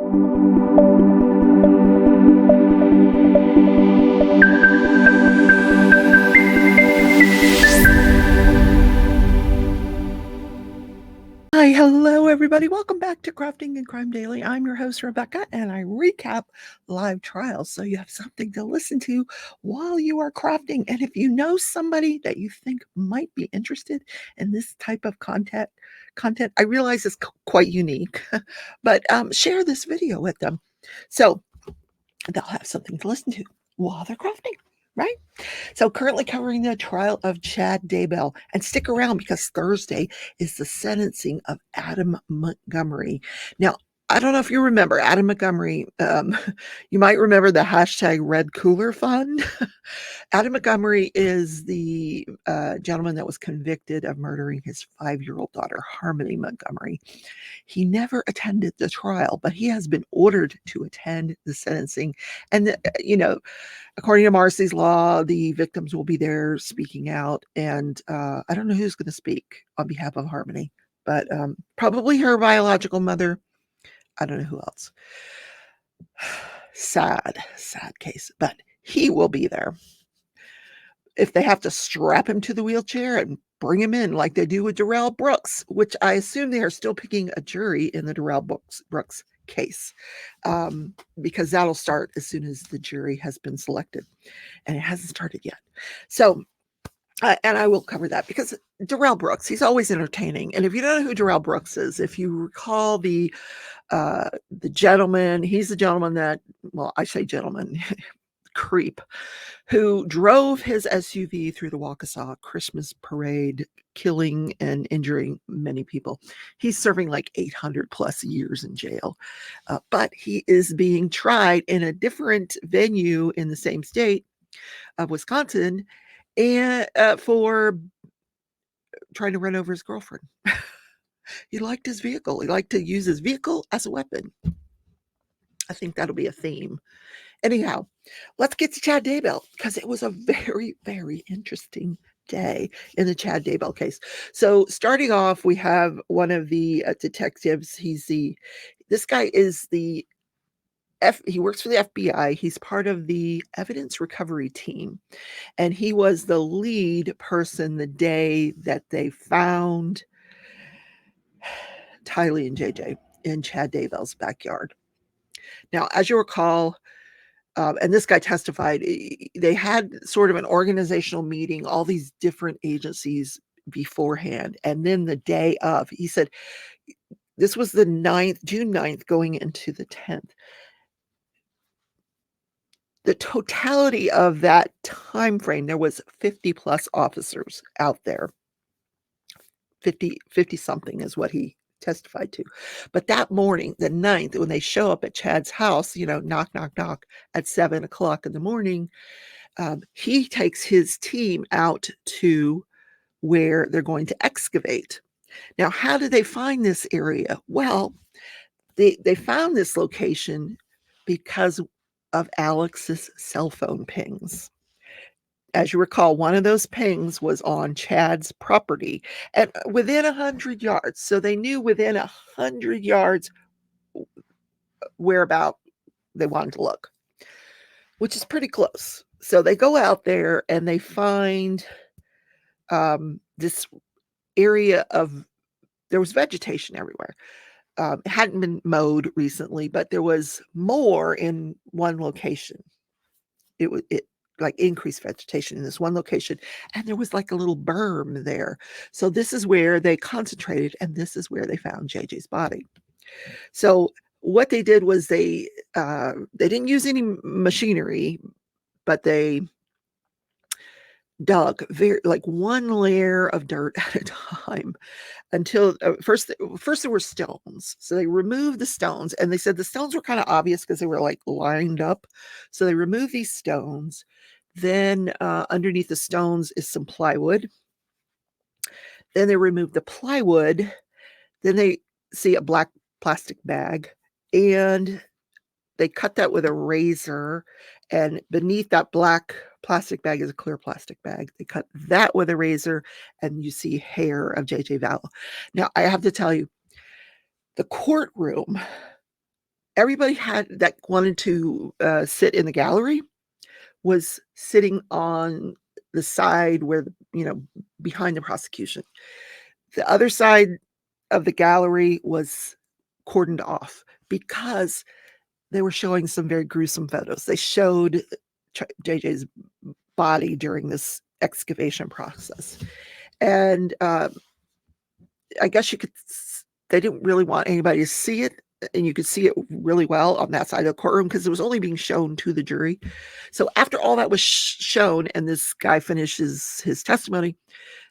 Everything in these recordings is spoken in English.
Hi, hello, everybody. Welcome back to Crafting and Crime Daily. I'm your host, Rebecca, and I recap live trials so you have something to listen to while you are crafting. And if you know somebody that you think might be interested in this type of content, I realize it's quite unique, but share this video with them so they'll have something to listen to while they're crafting, right? So currently covering the trial of Chad Daybell. And stick around because Thursday is the sentencing of Adam Montgomery. Now, I don't know if you remember Adam Montgomery. You might remember the hashtag Red Cooler Fund. Adam Montgomery is the gentleman that was convicted of murdering his 5-year-old daughter, Harmony Montgomery. He never attended the trial, but he has been ordered to attend the sentencing. And, according to Marcy's law, the victims will be there speaking out. And I don't know who's going to speak on behalf of Harmony, but probably her biological mother. I don't know who else. Sad case, but he will be there. If they have to strap him to the wheelchair and bring him in like they do with Darrell Brooks, which I assume they are still picking a jury in the Darrell Brooks case, because that'll start as soon as the jury has been selected, and it hasn't started yet. So, and I will cover that because Darrell Brooks, he's always entertaining. And if you don't know who Darrell Brooks is, if you recall the gentleman, he's the gentleman that, well, I say gentleman, creep, who drove his SUV through the Waukesha Christmas parade, killing and injuring many people. He's serving like 800 plus years in jail, but he is being tried in a different venue in the same state of Wisconsin, and for trying to run over his girlfriend. He liked his vehicle. He liked to use his vehicle as a weapon. I think that'll be a theme. Anyhow, let's get to Chad Daybell because it was a very, very interesting day in the Chad Daybell case. So starting off, we have one of the detectives. This guy is he works for the FBI. He's part of the evidence recovery team. And he was the lead person the day that they found Tylee and JJ in Chad Daybell's backyard. Now, as you recall, and this guy testified, they had sort of an organizational meeting, all these different agencies beforehand. And then the day of, he said, this was the June 9th, going into the 10th. The totality of that time frame, there was 50 plus officers out there. 50 something is what he testified to. But that morning, the 9th, when they show up at Chad's house, knock, knock, knock at 7 o'clock in the morning, he takes his team out to where they're going to excavate. Now, how did they find this area? Well, they found this location because of Alex's cell phone pings. As you recall, one of those pings was on Chad's property and within 100 yards. So they knew within 100 yards whereabout they wanted to look, which is pretty close. So they go out there and they find this area there was vegetation everywhere. It hadn't been mowed recently, but there was more in one location. It like increased vegetation in this one location, and there was like a little berm there. So this is where they concentrated, and this is where they found JJ's body. So what they did was they didn't use any machinery, but they dug like one layer of dirt at a time until first there were stones. So they removed the stones, and they said the stones were kind of obvious because they were like lined up. So they removed these stones. Then underneath the stones is some plywood. Then they remove the plywood. Then they see a black plastic bag, and they cut that with a razor. And beneath that black plastic bag is a clear plastic bag. They cut that with a razor, and you see hair of JJ Val. Now, I have to tell you, the courtroom everybody that wanted to sit in the gallery was sitting on the side where, behind the prosecution. The other side of the gallery was cordoned off because they were showing some very gruesome photos. They showed JJ's body during this excavation process. And I guess they didn't really want anybody to see it. And you could see it really well on that side of the courtroom because it was only being shown to the jury. So after all that was shown and this guy finishes his testimony,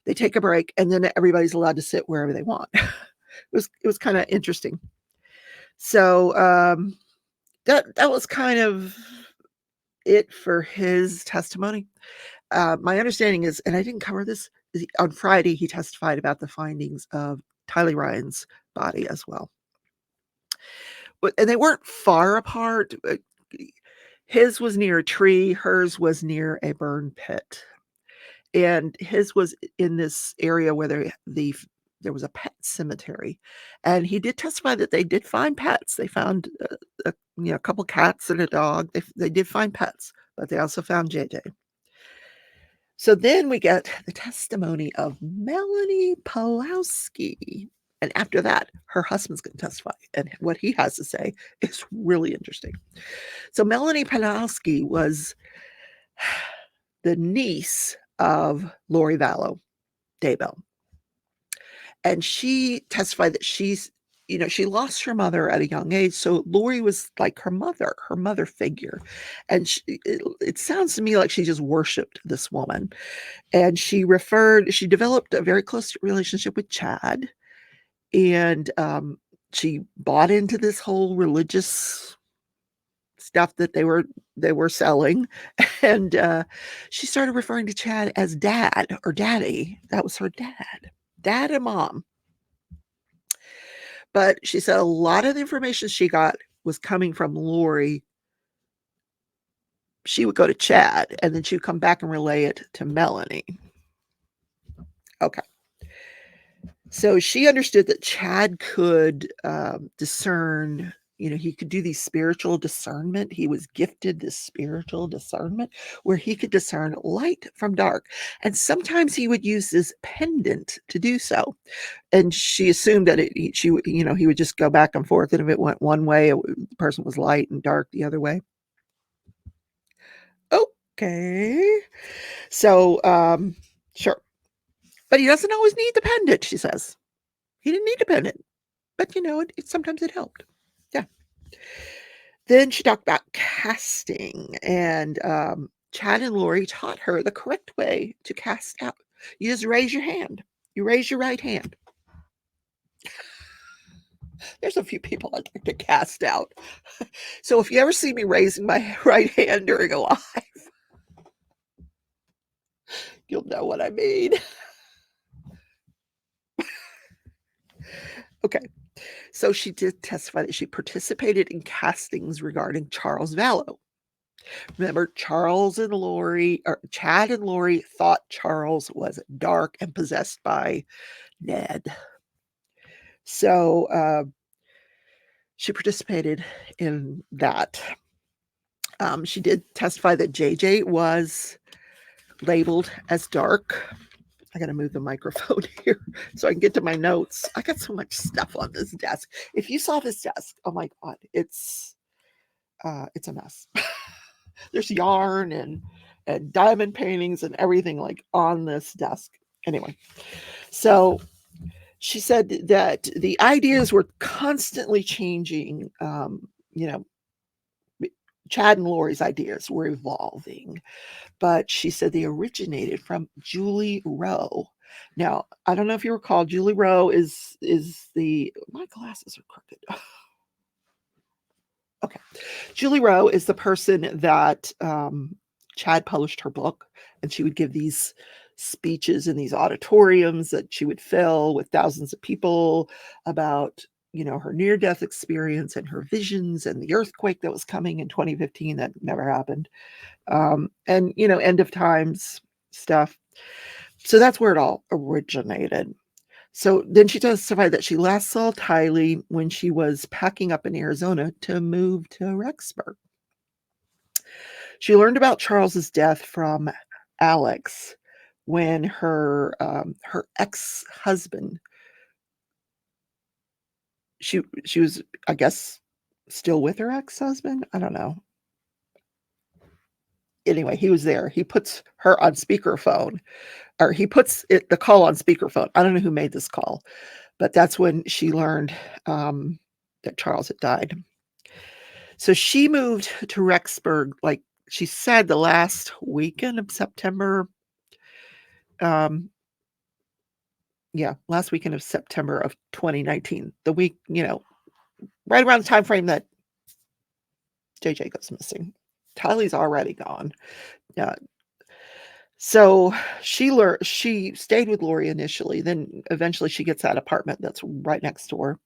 they take a break and then everybody's allowed to sit wherever they want. It was kind of interesting. So that was kind of it for his testimony. My understanding is, and I didn't cover this, on Friday he testified about the findings of Tylee Ryan's body as well. And they weren't far apart. His was near a tree, hers was near a burn pit. And his was in this area where there was a pet cemetery. And he did testify that they did find pets. They found a couple cats and a dog. They did find pets, but they also found JJ. So then we get the testimony of Melanie Pawlowski. And after that, her husband's going to testify. And what he has to say is really interesting. So Melanie Pawlowski was the niece of Lori Daybell. And she testified that she lost her mother at a young age. So Lori was like her mother figure. And it sounds to me like she just worshiped this woman. And she developed a very close relationship with Chad. And she bought into this whole religious stuff that they were selling. And she started referring to Chad as dad or daddy. That was her dad and mom. But she said a lot of the information she got was coming from Lori. She would go to Chad and then she would come back and relay it to Melanie. Okay. So she understood that Chad could discern, he could do these spiritual discernment. He was gifted this spiritual discernment where he could discern light from dark. And sometimes he would use this pendant to do so. And she assumed that he would just go back and forth. And if it went one way, the person was light and dark the other way. Okay. So, sure. But he doesn't always need the pendant, she says. He didn't need the pendant. But, sometimes it helped. Yeah. Then she talked about casting. And Chad and Lori taught her the correct way to cast out. You just raise your hand. You raise your right hand. There's a few people I'd like to cast out. So if you ever see me raising my right hand during a live, you'll know what I mean. Okay. So she did testify that she participated in castings regarding Charles Vallow. Remember, Chad and Lori thought Charles was dark and possessed by Ned. So she participated in that. She did testify that JJ was labeled as dark. I got to move the microphone here so I can get to my notes. I got so much stuff on this desk. If you saw this desk, oh my God, it's a mess. There's yarn and diamond paintings and everything like on this desk. Anyway, so she said that the ideas were constantly changing. Chad and Lori's ideas were evolving, but she said they originated from Julie Rowe. Now, I don't know if you recall, Julie Rowe is my glasses are crooked. Okay. Julie Rowe is the person that Chad published her book, and she would give these speeches in these auditoriums that she would fill with thousands of people about her near-death experience and her visions and the earthquake that was coming in 2015 that never happened. And end of times stuff. So that's where it all originated. So then she testified that she last saw Tylee when she was packing up in Arizona to move to Rexburg. She learned about Charles's death from Alex when her ex-husband, she was, I guess, still with her ex-husband. I don't know. Anyway, he was there. He puts her on speakerphone, or he puts the call on speakerphone. I don't know who made this call, but that's when she learned that Charles had died. So she moved to Rexburg, like she said, the last weekend of September. Last weekend of September of 2019. The week, right around the time frame that JJ goes missing. Tylee's already gone. So she stayed with Lori initially. Then eventually she gets that apartment that's right next door.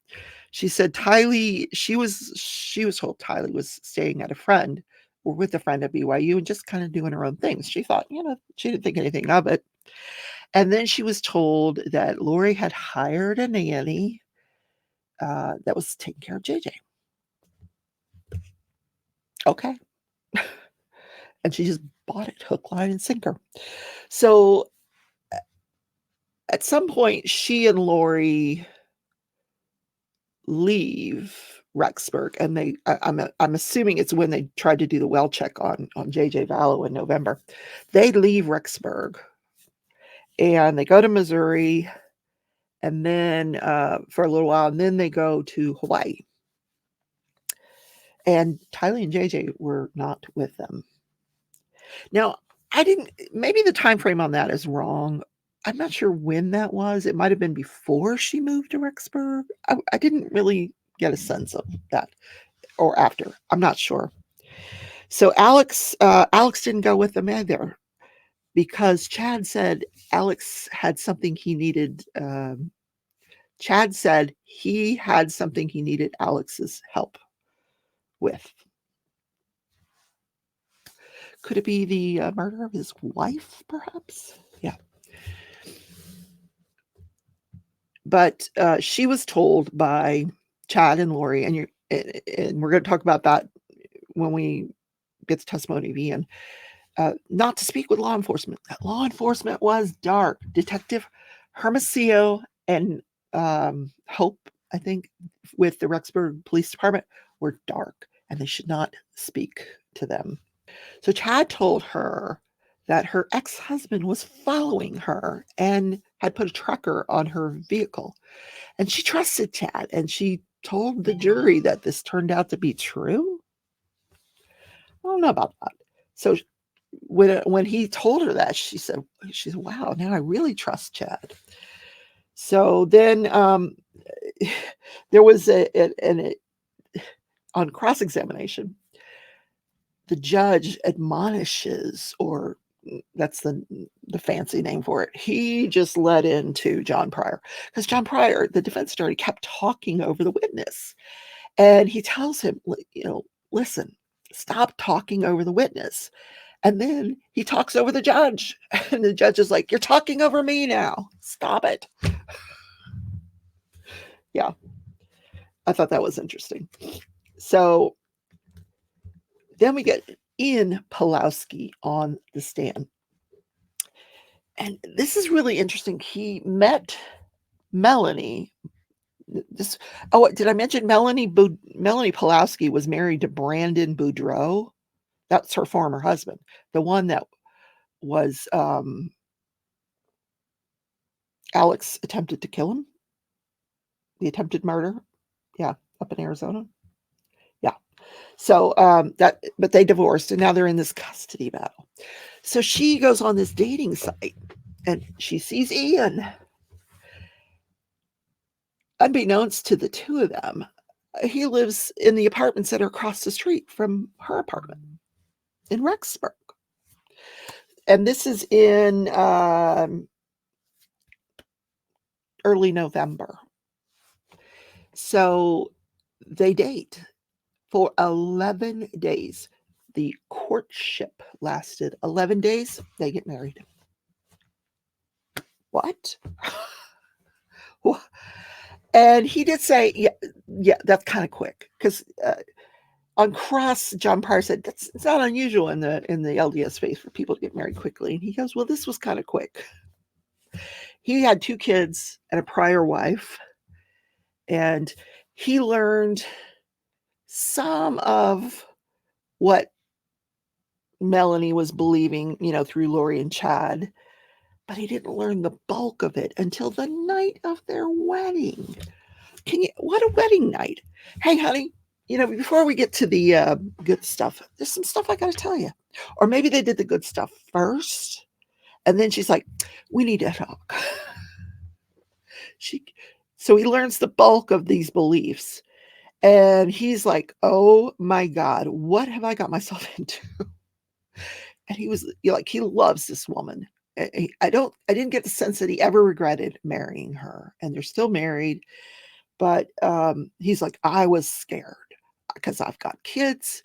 She said she was told Tylee was staying at a friend or with a friend at BYU and just kind of doing her own things. She thought, she didn't think anything of it. And then she was told that Lori had hired a nanny that was taking care of JJ. Okay. And she just bought it hook, line, and sinker. So at some point, she and Lori leave Rexburg, and I'm assuming it's when they tried to do the well check on JJ Vallow in November. They leave Rexburg and they go to Missouri, and then for a little while, and then they go to Hawaii. And Tylee and JJ were not with them. Now, maybe the time frame on that is wrong. I'm not sure when that was. It might have been before she moved to Rexburg. I didn't really get a sense of that, or after. I'm not sure. So Alex didn't go with them either, because Chad said Alex had something he needed. Chad said he had something he needed Alex's help with. Could it be the murder of his wife, perhaps? Yeah. But she was told by Chad and Lori, and we're going to talk about that when we get the testimony of Ian, not to speak with law enforcement. Law enforcement was dark. Detective Hermosillo and Hope, I think, with the Rexburg Police Department, were dark, and they should not speak to them. So Chad told her that her ex-husband was following her and had put a tracker on her vehicle. And she trusted Chad, and she told the jury that this turned out to be true. I don't know about that. So when he told her that, she said, wow, now I really trust Chad. So then there was on cross-examination, the judge admonishes, or that's the fancy name for it. He just led into John Pryor, because John Pryor, the defense attorney, kept talking over the witness. And he tells him, listen, stop talking over the witness. And then he talks over the judge. And the judge is like, you're talking over me now. Stop it. Yeah. I thought that was interesting. So then we get Ian Pulowski on the stand. And this is really interesting. He met Melanie. Did I mention Melanie Pulowski was married to Brandon Boudreau? That's her former husband, the one that was Alex attempted to kill him, the attempted murder. Yeah, up in Arizona. Yeah. So but they divorced, and now they're in this custody battle. So she goes on this dating site, and she sees Ian. Unbeknownst to the two of them, he lives in the apartments that are across the street from her apartment in Rexburg. And this is in early November. So they date for 11 days. The courtship lasted 11 days. They get married. What? And he did say, yeah, that's kind of quick. Because on Cross, John Pryor said, it's not unusual in the LDS space for people to get married quickly. And he goes, well, this was kind of quick. He had 2 kids and a prior wife. And he learned some of what Melanie was believing, through Lori and Chad, but he didn't learn the bulk of it until the night of their wedding. What a wedding night. Hey, honey, before we get to the good stuff, there's some stuff I got to tell you. Or maybe they did the good stuff first, and then she's like, we need to talk. So he learns the bulk of these beliefs, and he's like, oh my God, what have I got myself into? And he was like, he loves this woman. I didn't get the sense that he ever regretted marrying her, and they're still married. But he's like, I was scared because I've got kids.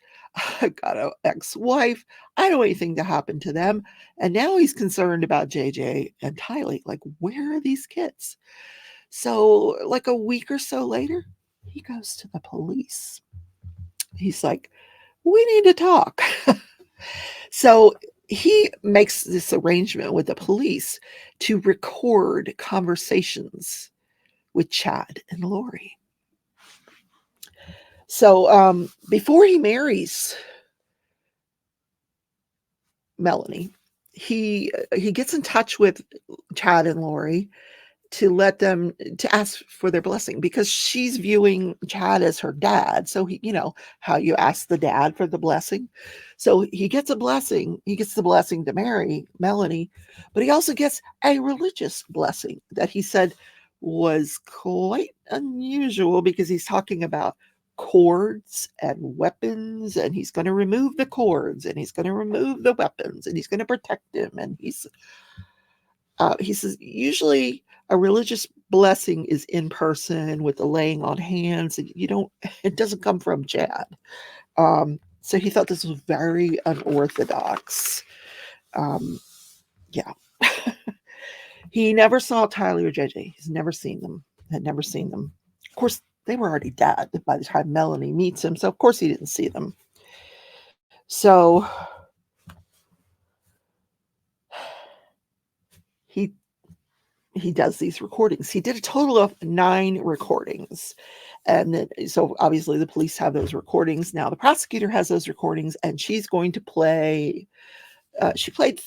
I've got an ex-wife. I don't want anything to happen to them. And now he's concerned about JJ and Tylee. Like, where are these kids? So like a week or so later, he goes to the police. He's like, we need to talk. So he makes this arrangement with the police to record conversations with Chad and Lori. So before he marries Melanie, he gets in touch with Chad and Lori to ask for their blessing, because she's viewing Chad as her dad. So he, how you ask the dad for the blessing. So he gets a blessing. He gets the blessing to marry Melanie, but he also gets a religious blessing that he said was quite unusual, because he's talking about cords and weapons, and he's going to remove the cords, and he's going to remove the weapons, and he's going to protect him. And he says usually a religious blessing is in person with the laying on hands, and it doesn't come from Chad. So he thought this was very unorthodox. Yeah. He never saw Tylee or JJ. He's never seen them. Had never seen them. Of course, they were already dead by the time Melanie meets him, so of course he didn't see them. So he does these recordings. He did a total of 9 recordings. And then, so obviously the police have those recordings. Now the prosecutor has those recordings, and she's going to play, she played,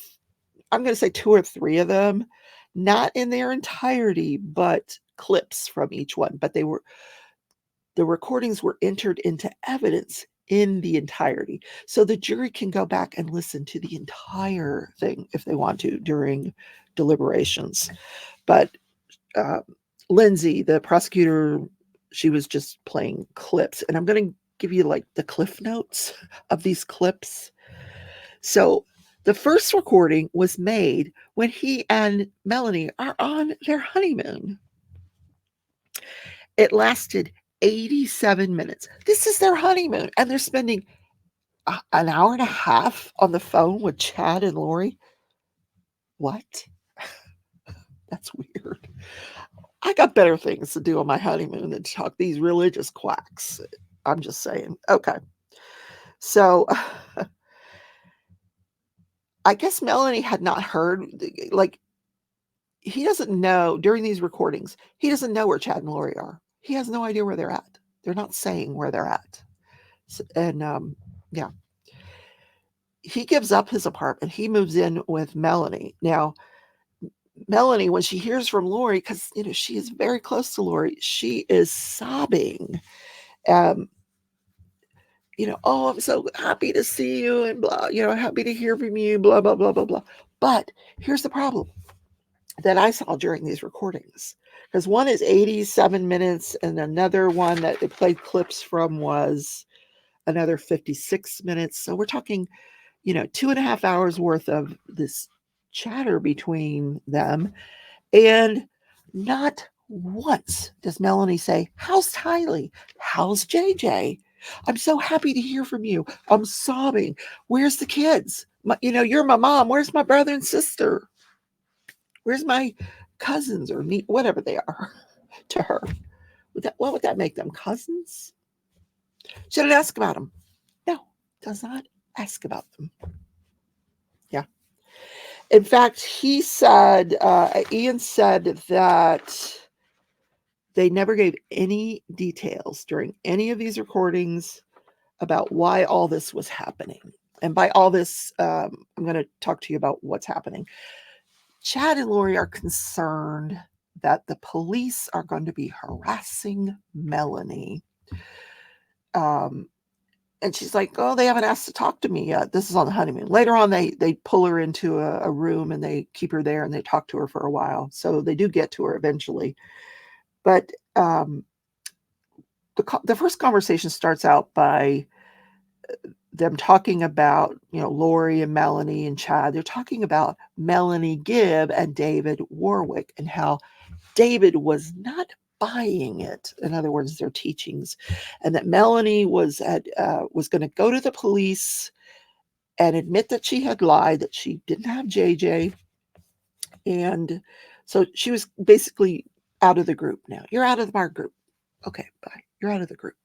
I'm going to say 2 or 3 of them, not in their entirety, but clips from each one. But the recordings were entered into evidence in the entirety. So the jury can go back and listen to the entire thing if they want to during deliberations. But Lindsay, the prosecutor, she was just playing clips. And I'm going to give you like the cliff notes of these clips. So the first recording was made when he and Melanie are on their honeymoon. It lasted 87 minutes. This is their honeymoon, and they're spending an hour and a half on the phone with Chad and Lori. What? That's weird. I got better things to do on my honeymoon than talk these religious quacks. I'm just saying. Okay. So I guess Melanie had not heard, like, he doesn't know during these recordings, he doesn't know where Chad and Lori are. He has no idea where they're at. They're not saying where they're at. And yeah. He gives up his apartment. He moves in with Melanie. Now, Melanie, when she hears from Lori, because she is very close to Lori, she is sobbing. Oh, I'm so happy to see you, and blah, happy to hear from you, blah, blah, blah, blah, blah. But here's the problem that I saw during these recordings, because one is 87 minutes, and another one that they played clips from was another 56 minutes. So we're talking 2.5 hours worth of this chatter between them. And not once does Melanie say, how's Tylee? How's JJ? I'm so happy to hear from you. I'm sobbing. Where's the kids? You're my mom. Where's my brother and sister? Where's my cousins or whatever they are? to her. What would that make them? Cousins? She didn't ask about them. No, does not ask about them. Yeah. In fact, Ian said that they never gave any details during any of these recordings about why all this was happening. And by all this, I'm going to talk to you about what's happening. Chad and Lori are concerned that the police are going to be harassing Melanie. And she's like, oh, they haven't asked to talk to me yet. This is on the honeymoon. Later on, they pull her into a room and they keep her there and they talk to her for a while. So they do get to her eventually. But the first conversation starts out by them talking about, Lori and Melanie and Chad. They're talking about Melanie Gibb and David Warwick and how David was not buying it. In other words, their teachings, and that Melanie was going to go to the police and admit that she had lied, that she didn't have JJ. And so she was basically out of the group now. You're out of our group. Okay, bye. You're out of the group.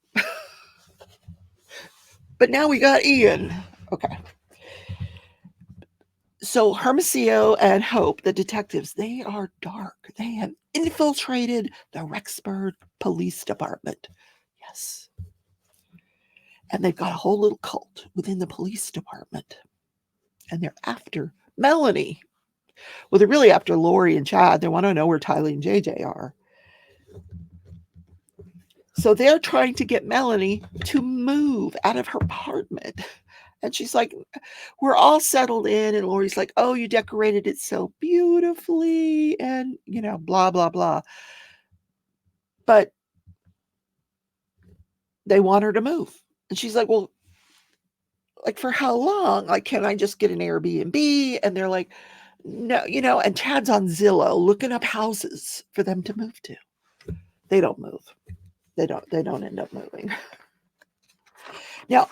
But now we got Ian. Okay. So Hermosillo and Hope, the detectives, they are dark. They have infiltrated the Rexburg Police Department. Yes. And they've got a whole little cult within the police department. And they're after Melanie. Well, they're really after Lori and Chad. They want to know where Tylee and JJ are. So they're trying to get Melanie to move out of her apartment. And she's like, we're all settled in. And Lori's like, oh, you decorated it so beautifully. And, blah, blah, blah. But they want her to move. And she's like, well, like for how long? Like, can I just get an Airbnb? And they're like, no, and Chad's on Zillow looking up houses for them to move to. They don't move. They don't end up moving. Now,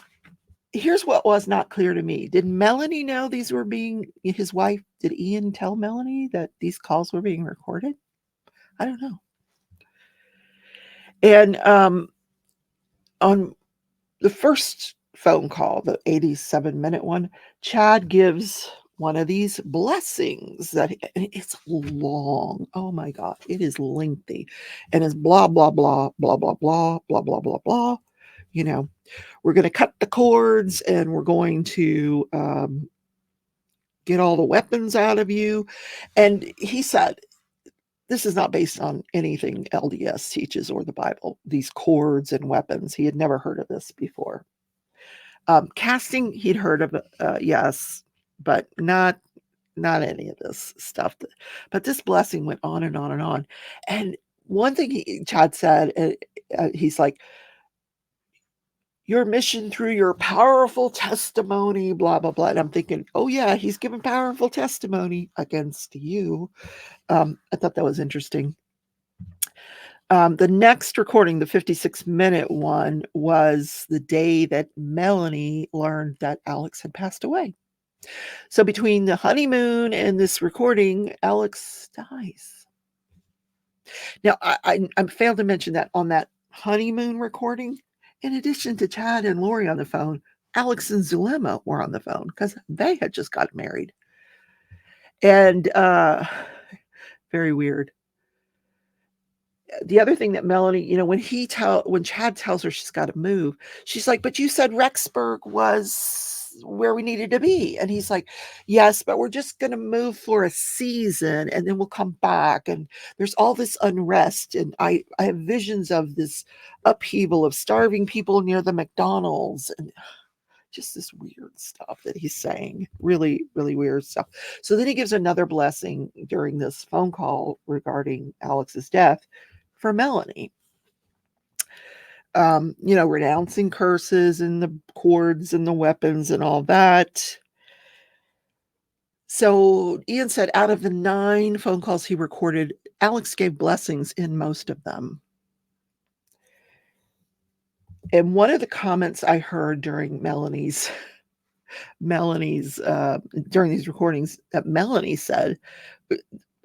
here's what was not clear to me. Did Melanie know these were being his wife? Did Ian tell Melanie that these calls were being recorded? I don't know. And on the first phone call, the 87-minute one, Chad gives one of these blessings that it's long. Oh my God, it is lengthy. And it's blah, blah, blah, blah, blah, blah, blah, blah, blah, blah. We're going to cut the cords and we're going to get all the weapons out of you. And he said, this is not based on anything LDS teaches or the Bible, these cords and weapons. He had never heard of this before. Casting, he'd heard of, yes, but not any of this stuff. But this blessing went on and on and on. And one thing Chad said, he's like, your mission through your powerful testimony, blah, blah, blah. And I'm thinking, oh yeah, he's giving powerful testimony against you. I thought that was interesting. The next recording, the 56-minute one, was the day that Melanie learned that Alex had passed away. So between the honeymoon and this recording, Alex dies. Now, I failed to mention that on that honeymoon recording, in addition to Chad and Lori on the phone, Alex and Zulema were on the phone because they had just got married. And very weird. The other thing that Melanie, when Chad tells her she's got to move, she's like, but you said Rexburg was where we needed to be. And he's like, yes, but we're just going to move for a season and then we'll come back. And there's all this unrest. And I have visions of this upheaval of starving people near the McDonald's and just this weird stuff that he's saying. Really, really weird stuff. So then he gives another blessing during this phone call regarding Alex's death for Melanie. Renouncing curses and the cords and the weapons and all that. So Ian said out of the 9 phone calls he recorded, Alex gave blessings in most of them. And one of the comments I heard during Melanie's during these recordings that Melanie said,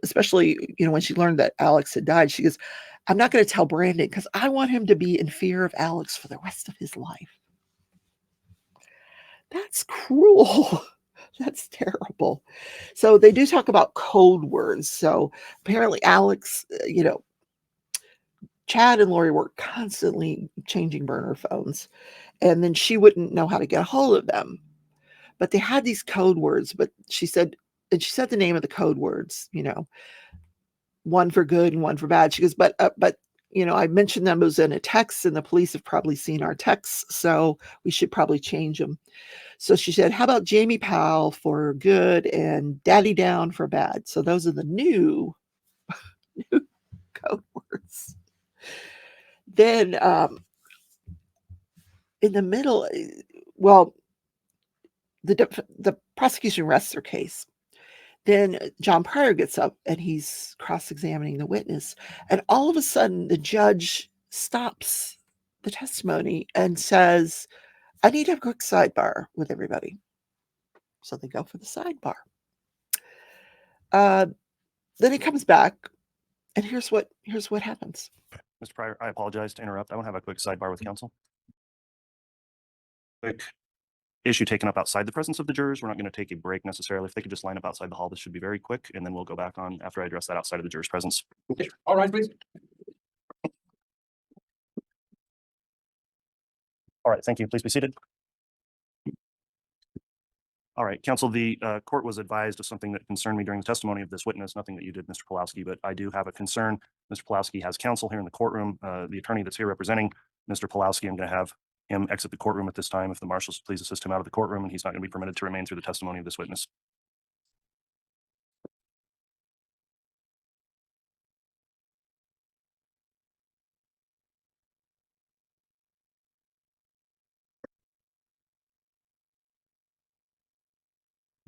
especially, when she learned that Alex had died, she goes, I'm not going to tell Brandon because I want him to be in fear of Alex for the rest of his life. That's cruel. That's terrible. So they do talk about code words. So apparently Alex, Chad and Lori were constantly changing burner phones, and then she wouldn't know how to get a hold of them. But they had these code words, but she said the name of the code words, one for good and one for bad. She goes, but I mentioned them as in a text, and the police have probably seen our texts, so we should probably change them. So she said, how about Jamie Powell for good and Daddy Down for bad? So those are the new code words. Then in the middle, well, the prosecution rests their case. Then John Pryor gets up and he's cross-examining the witness. And all of a sudden, the judge stops the testimony and says, I need to have a quick sidebar with everybody. So they go for the sidebar. Then he comes back, and here's what happens. Mr. Pryor, I apologize to interrupt. I want to have a quick sidebar with counsel. Quick issue taken up outside the presence of the jurors. We're not going to take a break necessarily. If they could just line up outside the hall, this should be very quick, and then we'll go back on after I address that outside of the jurors' presence. Okay. All right, please. All right, thank you. Please be seated. All right, counsel, the court was advised of something that concerned me during the testimony of this witness, nothing that you did, Mr. Pulowski, but I do have a concern. Mr. Pulowski has counsel here in the courtroom. The attorney that's here representing Mr. Pulowski, I'm going to have him exit the courtroom at this time. If the marshals please assist him out of the courtroom, and he's not going to be permitted to remain through the testimony of this witness.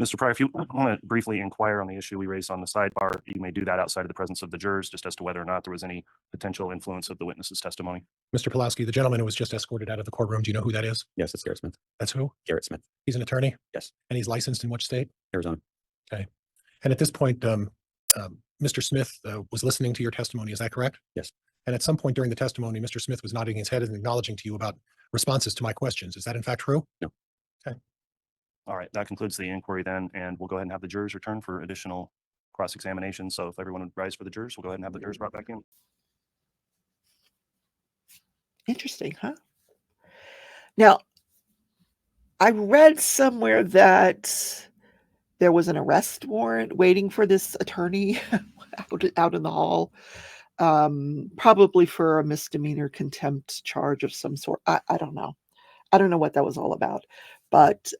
Mr. Pryor, if you want to briefly inquire on the issue we raised on the sidebar, you may do that outside of the presence of the jurors, just as to whether or not there was any potential influence of the witness's testimony. Mr. Pulowski, the gentleman who was just escorted out of the courtroom, do you know who that is? Yes, it's Garrett Smith. That's who? Garrett Smith. He's an attorney? Yes. And he's licensed in which state? Arizona. Okay. And at this point, Mr. Smith was listening to your testimony. Is that correct? Yes. And at some point during the testimony, Mr. Smith was nodding his head and acknowledging to you about responses to my questions. Is that in fact true? No. Okay. All right, that concludes the inquiry then, and we'll go ahead and have the jurors return for additional cross-examination. So if everyone would rise for the jurors, we'll go ahead and have the jurors brought back in. Interesting, huh? Now, I read somewhere that there was an arrest warrant waiting for this attorney out in the hall, probably for a misdemeanor contempt charge of some sort. I don't know. I don't know what that was all about, but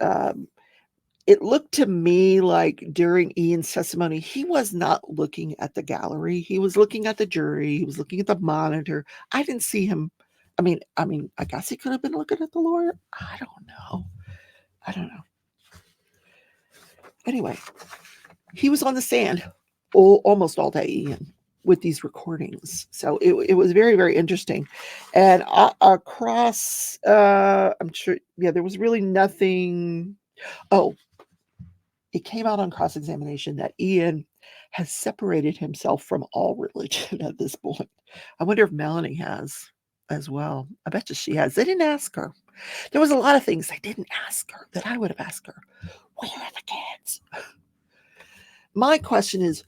it looked to me like during Ian's testimony, he was not looking at the gallery. He was looking at the jury. He was looking at the monitor. I didn't see him. I mean, I guess he could have been looking at the lawyer. I don't know. Anyway, he was on the stand almost all day, Ian, with these recordings. So it was very, very interesting. And across, I'm sure, there was really nothing. Oh, it came out on cross-examination that Ian has separated himself from all religion at this point. I wonder if Melanie has as well. I bet you she has. They didn't ask her. There was a lot of things they didn't ask her that I would have asked her. Where are the kids? My question is,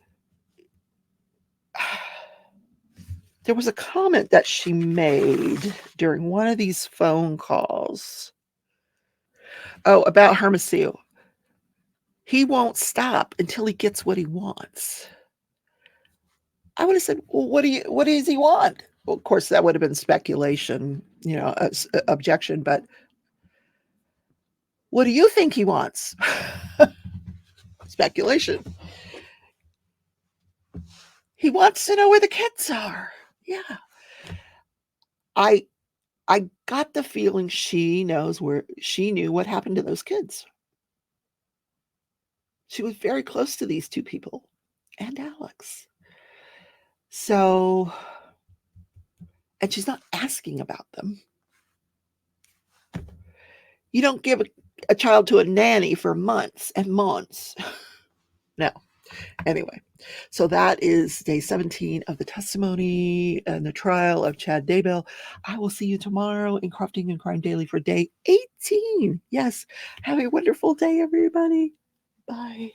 there was a comment that she made during one of these phone calls. Oh, about Hermosillo. He won't stop until he gets what he wants. I would have said, well, what does he want? Well, of course, that would have been speculation, objection, but what do you think he wants? Speculation. He wants to know where the kids are. Yeah. I got the feeling she knew what happened to those kids. She was very close to these two people and Alex. So, and she's not asking about them. You don't give a child to a nanny for months and months. No. Anyway, so that is day 17 of the testimony and the trial of Chad Daybell. I will see you tomorrow in Crafting and Crime Daily for day 18. Yes, have a wonderful day, everybody. Bye.